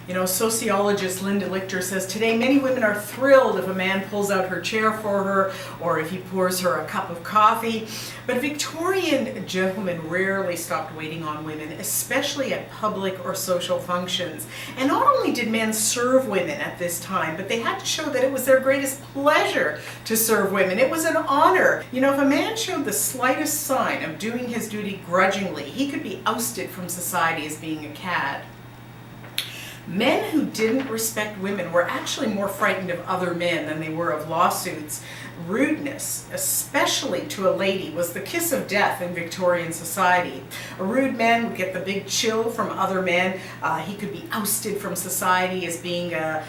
You know, sociologist Linda Lichter says today many women are thrilled if a man pulls out her chair for her or if he pours her a cup of coffee. But Victorian gentlemen rarely stopped waiting on women, especially at public or social functions. And not only did men serve women at this time, but they had to show that it was their greatest pleasure to serve women. It was an honor. You know, if a man showed the slightest sign of doing his duty grudgingly, he could be ousted from society as being a cad. Men who didn't respect women were actually more frightened of other men than they were of lawsuits. Rudeness, especially to a lady, was the kiss of death in Victorian society. A rude man would get the big chill from other men. He could be ousted from society as being a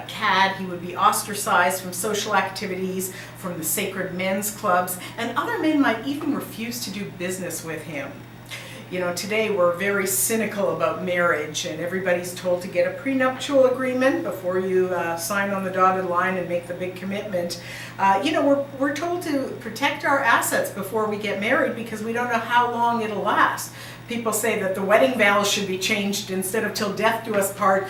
cad. He would be ostracized from social activities, from the sacred men's clubs, and other men might even refuse to do business with him. You know, today we're very cynical about marriage, and everybody's told to get a prenuptial agreement before you sign on the dotted line and make the big commitment. You know, we're told to protect our assets before we get married because we don't know how long it'll last. People say that the wedding vows should be changed instead of till death do us part,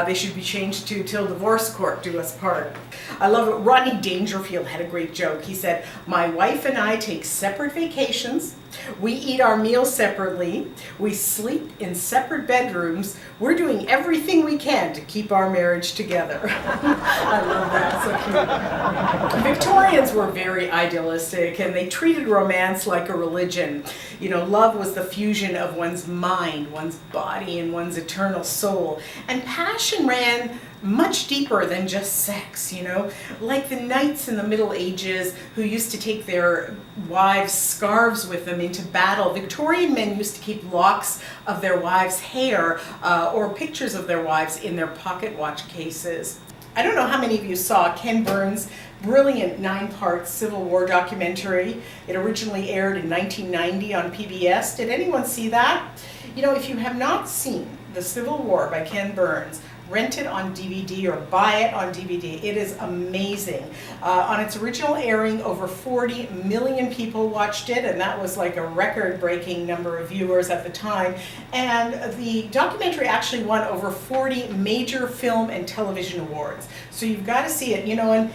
they should be changed to till divorce court do us part. I love it. Rodney Dangerfield had a great joke. He said, "My wife and I take separate vacations. We eat our meals separately. We sleep in separate bedrooms. We're doing everything we can to keep our marriage together." I love that. So cute. Victorians were very idealistic, and they treated romance like a religion. You know, love was the fusion of one's mind, one's body, and one's eternal soul. And passion ran much deeper than just sex, you know, like the knights in the Middle Ages who used to take their wives' scarves with them into battle. Victorian men used to keep locks of their wives' hair or pictures of their wives in their pocket watch cases. I don't know how many of you saw Ken Burns' brilliant 9-part Civil War documentary. It originally aired in 1990 on PBS. Did anyone see that? You know, if you have not seen The Civil War by Ken Burns, rent it on DVD or buy it on DVD. It is amazing. On its original airing, over 40 million people watched it, and that was like a record-breaking number of viewers at the time. And the documentary actually won over 40 major film and television awards. So you've got to see it, you know. And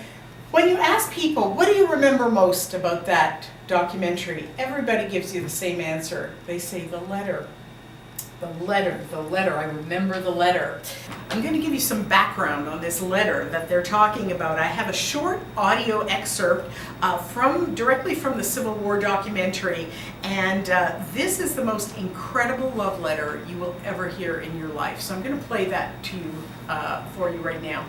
when you ask people, what do you remember most about that documentary? Everybody gives you the same answer. They say the letter. The letter, I remember the letter. I'm going to give you some background on this letter that they're talking about. I have a short audio excerpt directly from the Civil War documentary, and this is the most incredible love letter you will ever hear in your life. So I'm going to play that to you, for you right now.